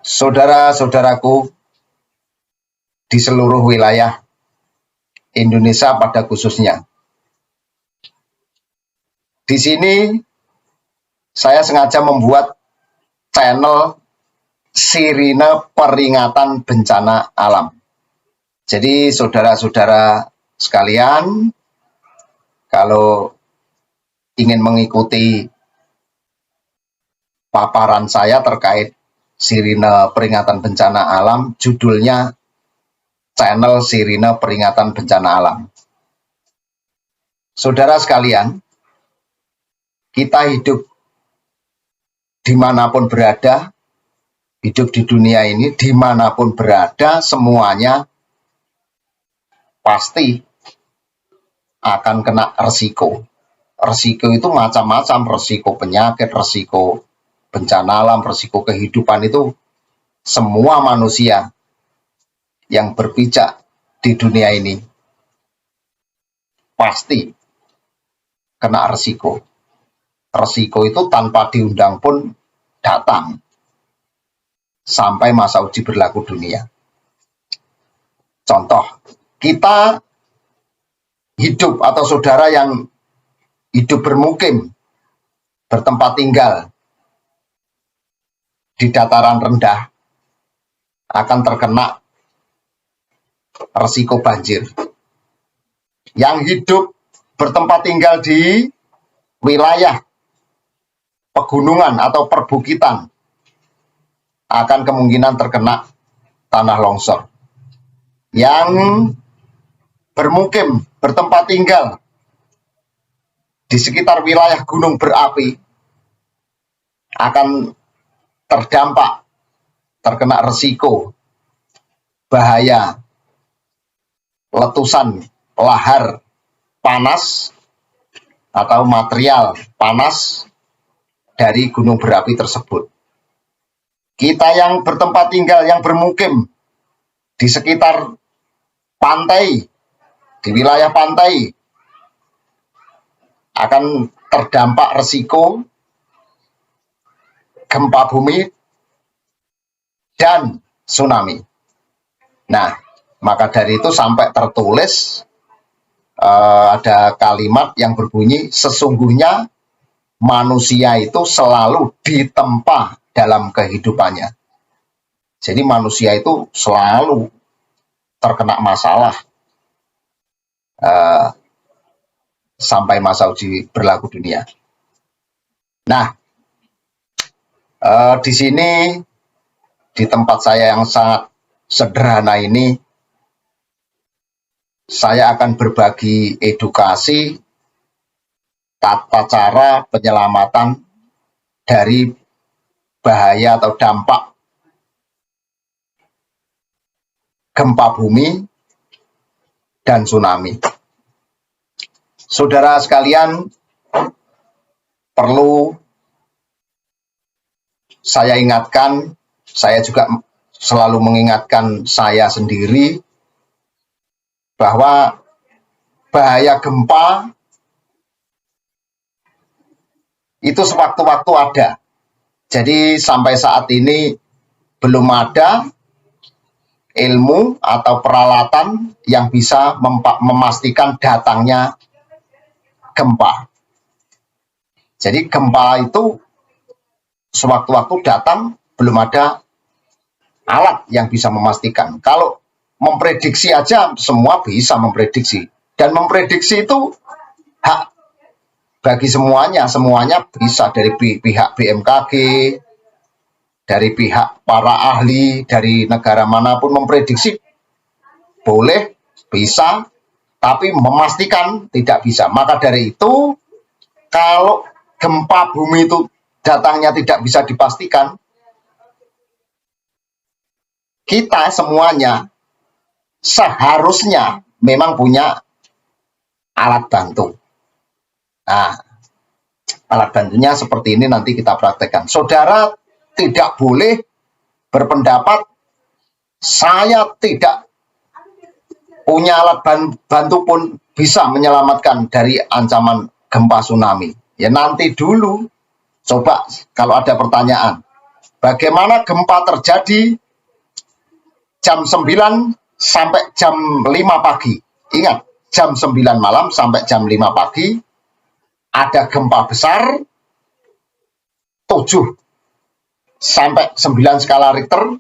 Saudara-saudaraku di seluruh wilayah Indonesia pada khususnya. Di sini saya sengaja membuat channel Sirine Peringatan Bencana Alam. Jadi saudara-saudara sekalian, kalau ingin mengikuti paparan saya terkait Sirine Peringatan Bencana Alam, judulnya channel Sirine Peringatan Bencana Alam. Saudara sekalian, kita hidup dimanapun berada, hidup di dunia ini, dimanapun berada, semuanya pasti akan kena resiko. Resiko itu macam-macam, resiko penyakit, resiko bencana alam, resiko kehidupan itu semua manusia yang berpijak di dunia ini pasti kena resiko. Resiko itu tanpa diundang pun datang sampai masa uji berlaku dunia. Contoh, kita hidup atau saudara yang hidup bermukim, bertempat tinggal di dataran rendah akan terkena resiko banjir. Yang hidup bertempat tinggal di wilayah pegunungan atau perbukitan akan kemungkinan terkena tanah longsor. Yang bermukim, bertempat tinggal di sekitar wilayah gunung berapi akan terdampak, terkena resiko bahaya letusan lahar panas atau material panas dari gunung berapi tersebut. Kita yang bertempat tinggal, yang bermukim di sekitar pantai, di wilayah pantai, akan terdampak resiko gempa bumi dan tsunami. Nah, maka dari itu sampai tertulis ada kalimat yang berbunyi, sesungguhnya manusia itu selalu ditempa dalam kehidupannya. Jadi manusia itu selalu terkena masalah sampai masa uji berlaku dunia. Nah, di sini, di tempat saya yang sangat sederhana ini, saya akan berbagi edukasi tata cara penyelamatan dari bahaya atau dampak gempa bumi dan tsunami. Saudara sekalian, perlu saya ingatkan, saya juga selalu mengingatkan saya sendiri bahwa bahaya gempa itu sewaktu-waktu ada. Jadi sampai saat ini belum ada ilmu atau peralatan yang bisa memastikan datangnya gempa. Jadi gempa itu sewaktu-waktu datang, belum ada alat yang bisa memastikan. Kalau memprediksi aja, semua bisa memprediksi. Dan memprediksi itu hak bagi semuanya bisa dari pihak BMKG, dari pihak para ahli, dari negara manapun memprediksi boleh, bisa, tapi memastikan tidak bisa. Maka dari itu, kalau gempa bumi itu datangnya tidak bisa dipastikan, kita semuanya seharusnya memang punya alat bantu. Nah, alat bantunya seperti ini nanti kita praktekkan. Saudara tidak boleh berpendapat saya tidak punya alat bantu pun bisa menyelamatkan dari ancaman gempa tsunami. Ya nanti dulu, coba kalau ada pertanyaan, bagaimana gempa terjadi jam 9 sampai jam 5 pagi. Ingat, jam 9 malam sampai jam 5 pagi ada gempa besar 7 sampai 9 skala Richter,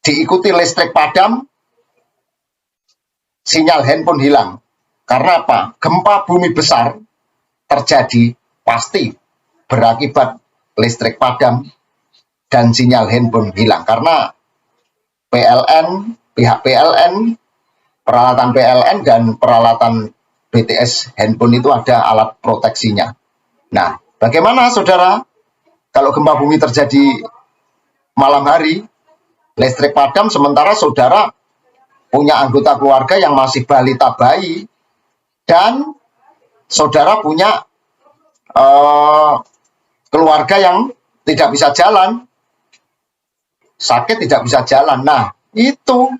diikuti listrik padam, sinyal handphone hilang. Karena apa? Gempa bumi besar terjadi pasti berakibat listrik padam dan sinyal handphone hilang. Karena pihak PLN, peralatan PLN dan peralatan BTS handphone itu ada alat proteksinya. Nah, bagaimana saudara kalau gempa bumi terjadi malam hari, listrik padam sementara saudara punya anggota keluarga yang masih balita bayi dan saudara punya keluarga yang tidak bisa jalan, sakit tidak bisa jalan. Nah, itu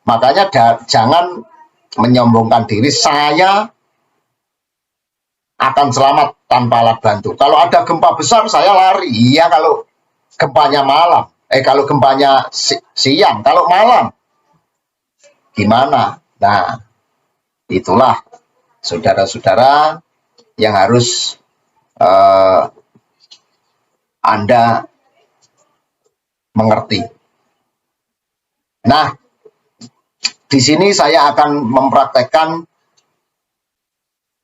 makanya jangan menyombongkan diri, saya akan selamat tanpa alat bantu. Kalau ada gempa besar saya lari. Iya kalau gempanya malam. Kalau gempanya siang, kalau malam gimana? Nah, itulah saudara-saudara yang harus Anda mengerti. Nah, di sini saya akan mempraktekkan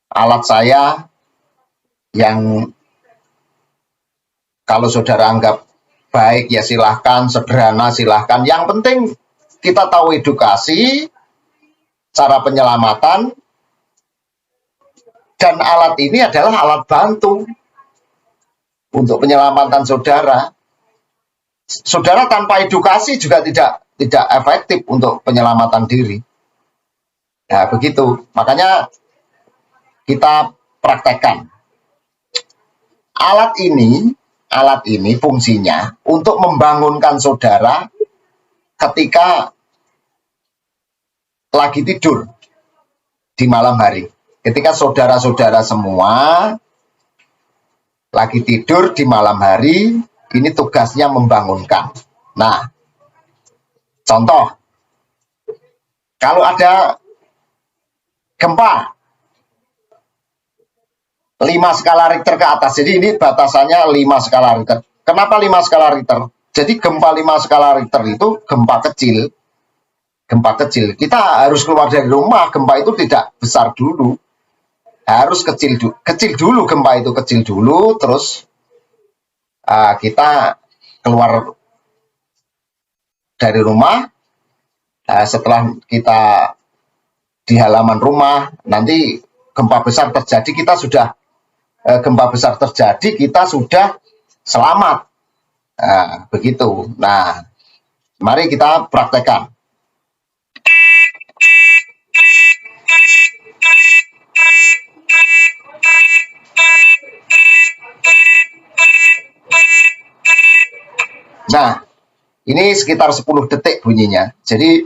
alat saya yang kalau saudara anggap baik ya silahkan, sederhana silahkan. Yang penting kita tahu edukasi, cara penyelamatan, dan alat ini adalah alat bantu untuk penyelamatan saudara. Saudara tanpa edukasi juga tidak efektif untuk penyelamatan diri. Nah, begitu. Makanya kita praktekkan. Alat ini fungsinya untuk membangunkan saudara ketika lagi tidur di malam hari. Ketika saudara-saudara semua lagi tidur di malam hari, ini tugasnya membangunkan. Nah, contoh, kalau ada gempa 5 skala Richter ke atas, jadi ini batasannya 5 skala Richter. Kenapa 5 skala Richter? Jadi gempa 5 skala Richter itu gempa kecil. Gempa kecil. Kita harus keluar dari rumah, gempa itu tidak besar dulu. Harus kecil dulu, gempa itu kecil dulu, terus kita keluar dari rumah. Setelah kita di halaman rumah, nanti gempa besar terjadi, kita sudah selamat. Nah, begitu. Nah, mari kita praktekkan. Nah, ini sekitar 10 detik bunyinya. Jadi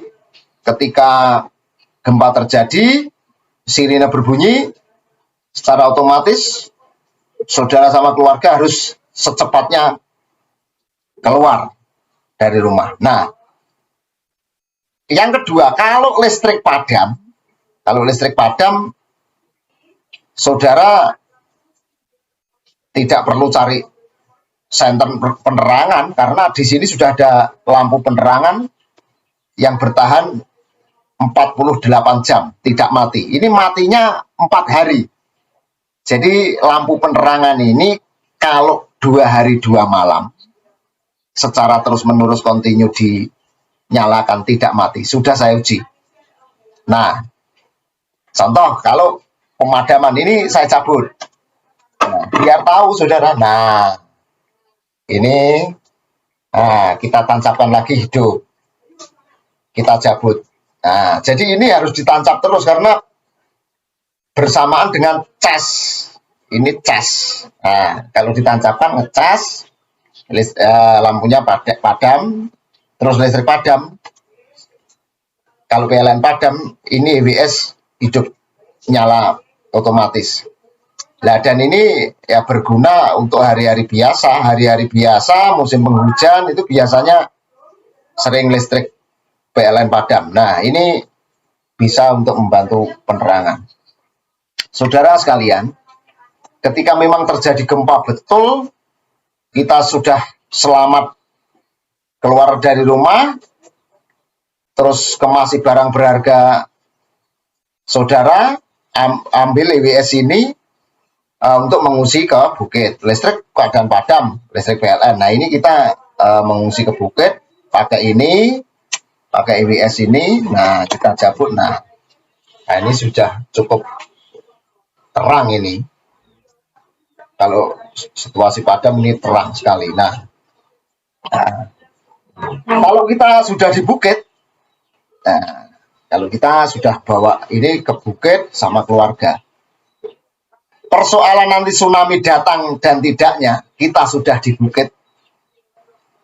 ketika gempa terjadi, sirine berbunyi, secara otomatis saudara sama keluarga harus secepatnya keluar dari rumah. Nah, yang kedua, kalau listrik padam, saudara tidak perlu cari senter penerangan karena di sini sudah ada lampu penerangan yang bertahan 48 jam, tidak mati. Ini matinya 4 hari. Jadi lampu penerangan ini kalau 2 hari 2 malam secara terus-menerus kontinu dinyalakan tidak mati. Sudah saya uji. Nah, contoh kalau pemadaman ini saya cabut. Nah, biar tahu saudara. Nah, ini kita tancapkan lagi hidup. Kita cabut. Nah, jadi ini harus ditancap terus karena bersamaan dengan cas. Ini cas. Nah, kalau ditancapkan ngecas, lampunya padam, terus listrik padam. Kalau PLN padam, ini EWS hidup nyala otomatis. Nah, dan ini ya berguna untuk hari-hari biasa, musim penghujan itu biasanya sering listrik PLN padam. Nah, ini bisa untuk membantu penerangan. Saudara sekalian, ketika memang terjadi gempa betul, kita sudah selamat keluar dari rumah, terus kemasi barang berharga saudara, ambil EWS ini untuk mengungsi ke bukit. Listrik keadaan padam, listrik PLN. Nah, ini kita mengungsi ke bukit, pakai EWS ini, nah kita cabut. Nah, ini sudah cukup terang ini. Kalau situasi padam ini terang sekali. Nah, kalau kita sudah di bukit, nah, kalau kita sudah bawa ini ke bukit sama keluarga, persoalan nanti tsunami datang dan tidaknya, kita sudah di bukit.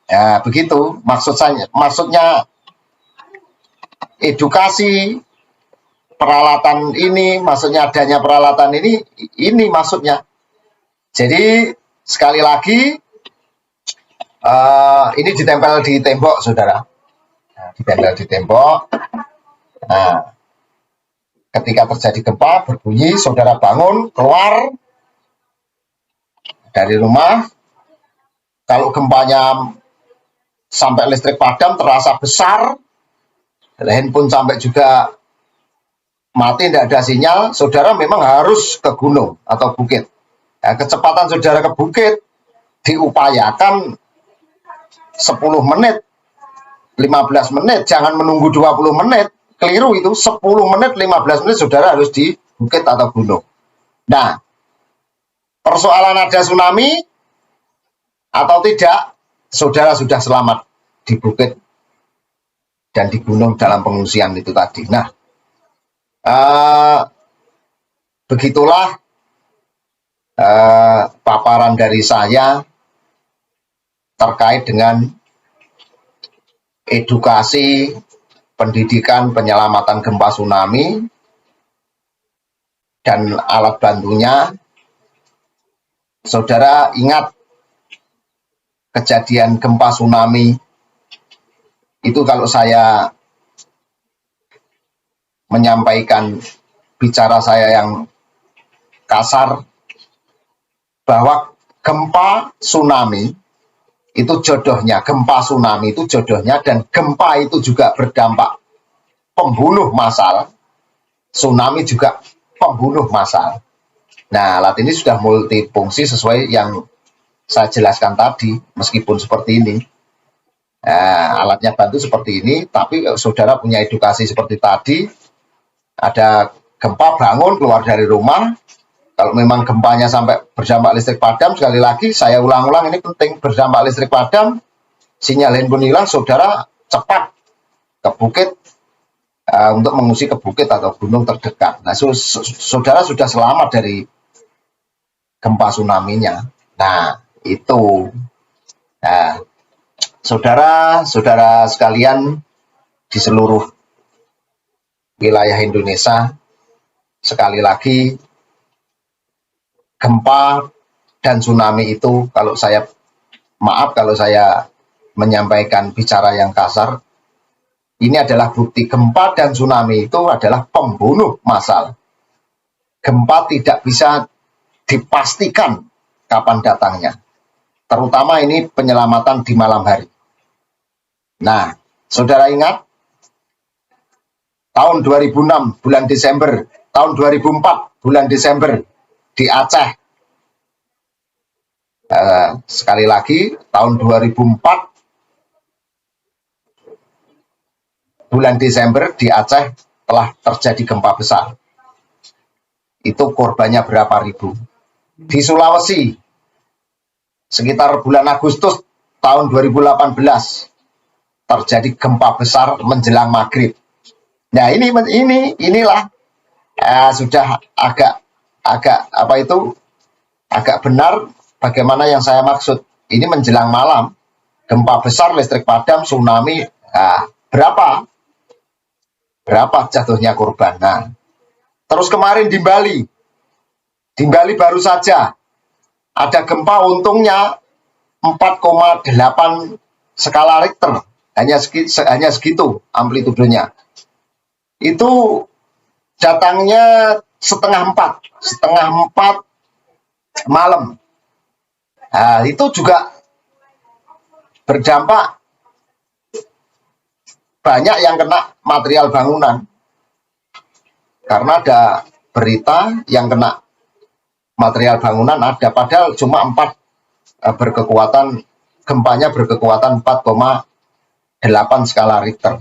Ya, begitu maksudnya edukasi peralatan ini, maksudnya adanya peralatan ini maksudnya. Jadi sekali lagi ini ditempel di tembok, saudara. Nah, ditempel di tembok. Nah, ketika terjadi gempa berbunyi, saudara bangun, keluar dari rumah. Kalau gempanya sampai listrik padam terasa besar, handphone sampai juga mati, tidak ada sinyal, saudara memang harus ke gunung atau bukit. Nah, kecepatan saudara ke bukit diupayakan 10 menit, 15 menit, jangan menunggu 20 menit, keliru itu, 10 menit, 15 menit saudara harus di bukit atau gunung. Nah, persoalan ada tsunami atau tidak, saudara sudah selamat di bukit dan di gunung dalam pengungsian itu tadi. Nah, begitulah paparan dari saya terkait dengan edukasi pendidikan penyelamatan gempa tsunami dan alat bantunya. Saudara ingat kejadian gempa tsunami itu, kalau saya menyampaikan bicara saya yang kasar, bahwa gempa tsunami itu jodohnya, gempa tsunami itu jodohnya, dan gempa itu juga berdampak pembunuh massal, tsunami juga pembunuh massal. Nah, alat ini sudah multifungsi sesuai yang saya jelaskan tadi, meskipun seperti ini. Alatnya bantu seperti ini, tapi saudara punya edukasi seperti tadi, ada gempa bangun, keluar dari rumah. Kalau memang gempanya sampai berdampak listrik padam, sekali lagi saya ulang-ulang, ini penting, berdampak listrik padam, sinyal handphone hilang, saudara cepat ke bukit untuk mengungsi ke bukit atau gunung terdekat. Nah, saudara sudah selamat dari gempa tsunami-nya. Nah, itu. Nah, saudara-saudara sekalian di seluruh wilayah Indonesia, sekali lagi, gempa dan tsunami itu, kalau saya menyampaikan bicara yang kasar, ini adalah bukti gempa dan tsunami itu adalah pembunuh massal. Gempa tidak bisa dipastikan kapan datangnya, terutama ini penyelamatan di malam hari. Nah, saudara ingat tahun 2006 bulan Desember, tahun 2004 bulan Desember di Aceh. Sekali lagi, tahun 2004 bulan Desember di Aceh telah terjadi gempa besar. Itu korbannya berapa ribu. Di Sulawesi, sekitar bulan Agustus tahun 2018, terjadi gempa besar menjelang maghrib. Nah, inilah sudah agak benar bagaimana yang saya maksud. Ini menjelang malam, gempa besar, listrik padam, tsunami. Nah, berapa jatuhnya korban. Nah, terus kemarin di Bali, Di Bali baru saja ada gempa, untungnya 4,8 skala Richter, hanya segitu amplitudenya. Itu datangnya setengah empat malam. Nah, itu juga berdampak, banyak yang kena material bangunan karena ada berita yang kena material bangunan ada, padahal cuma 4 berkekuatan, gempanya berkekuatan 4,8 skala Richter.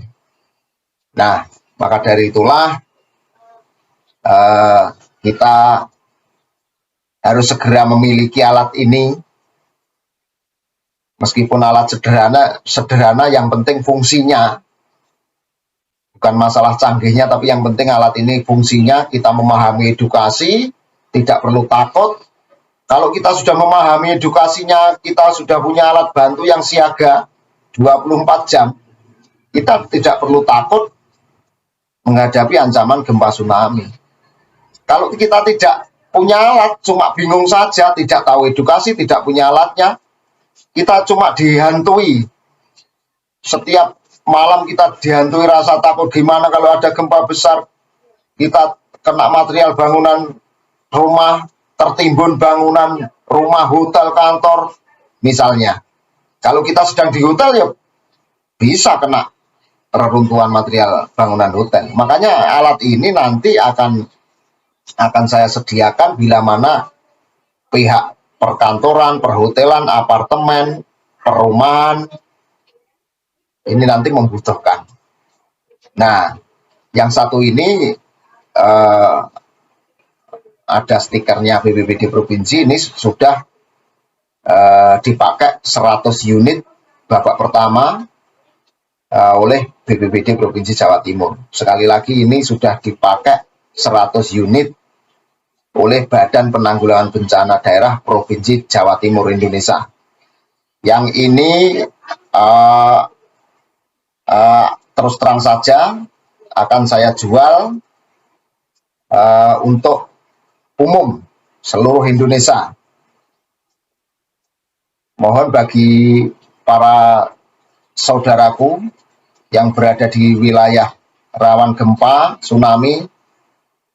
Nah, maka dari itulah kita harus segera memiliki alat ini. Meskipun alat sederhana, yang penting fungsinya. Bukan masalah canggihnya, tapi yang penting alat ini fungsinya. Kita memahami edukasi, tidak perlu takut. Kalau kita sudah memahami edukasinya, kita sudah punya alat bantu yang siaga 24 jam, kita tidak perlu takut menghadapi ancaman gempa tsunami. Kalau kita tidak punya alat, cuma bingung saja, tidak tahu edukasi, tidak punya alatnya, kita cuma dihantui. Setiap malam kita dihantui rasa takut, gimana kalau ada gempa besar, kita kena material bangunan rumah, tertimbun bangunan rumah, hotel, kantor, misalnya. Kalau kita sedang di hotel, ya bisa kena reruntuhan material bangunan hotel. Makanya alat ini nanti akan saya sediakan bila mana pihak perkantoran, perhotelan, apartemen, perumahan ini nanti membutuhkan. Nah, yang satu ini ada stikernya BPBD Provinsi, ini sudah dipakai 100 unit babak pertama oleh BPBD Provinsi Jawa Timur. Sekali lagi, ini sudah dipakai 100 unit oleh Badan Penanggulangan Bencana Daerah Provinsi Jawa Timur Indonesia. Yang ini terus terang saja akan saya jual untuk umum seluruh Indonesia. Mohon bagi para saudaraku yang berada di wilayah rawan gempa, tsunami,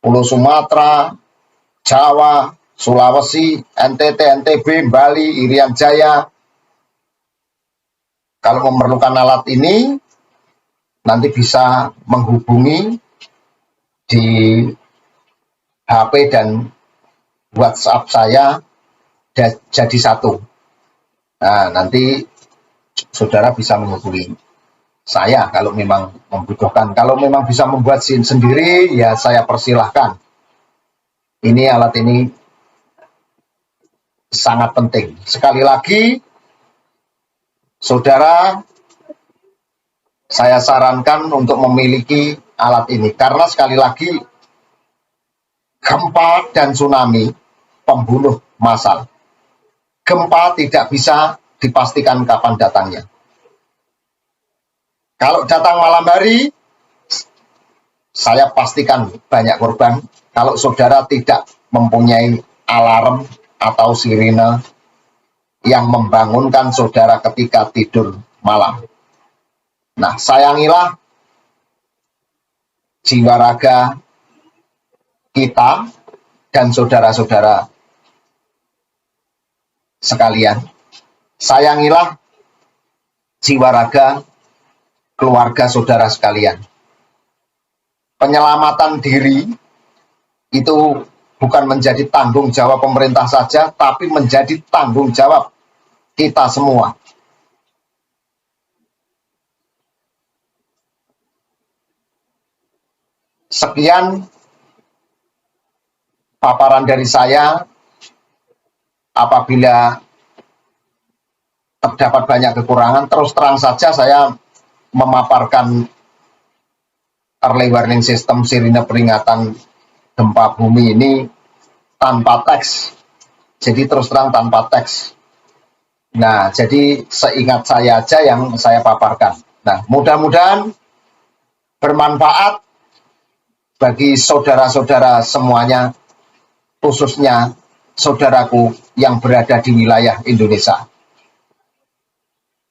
Pulau Sumatera, Jawa, Sulawesi, NTT, NTB, Bali, Irian Jaya. Kalau memerlukan alat ini, nanti bisa menghubungi di HP dan WhatsApp saya jadi satu. Nah, nanti saudara bisa menghubungi saya kalau memang membutuhkan. Kalau memang bisa membuat SIM sendiri, ya saya persilahkan. Ini alat ini sangat penting. Sekali lagi, saudara, saya sarankan untuk memiliki alat ini. Karena sekali lagi, gempa dan tsunami pembunuh massal. Gempa tidak bisa dipastikan kapan datangnya. Kalau datang malam hari, saya pastikan banyak korban. Kalau saudara tidak mempunyai alarm atau sirine yang membangunkan saudara ketika tidur malam. Nah, sayangilah jiwa raga kita dan saudara-saudara sekalian. Sayangilah jiwa raga keluarga saudara sekalian. Penyelamatan diri itu bukan menjadi tanggung jawab pemerintah saja, tapi menjadi tanggung jawab kita semua. Sekian paparan dari saya. Apabila terdapat banyak kekurangan, terus terang saja saya memaparkan early warning system sirine peringatan gempa bumi ini tanpa teks. Jadi terus terang tanpa teks. Nah, jadi seingat saya aja yang saya paparkan. Nah, mudah-mudahan bermanfaat bagi saudara-saudara semuanya, khususnya saudaraku yang berada di wilayah Indonesia.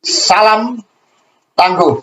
Salam tangguh.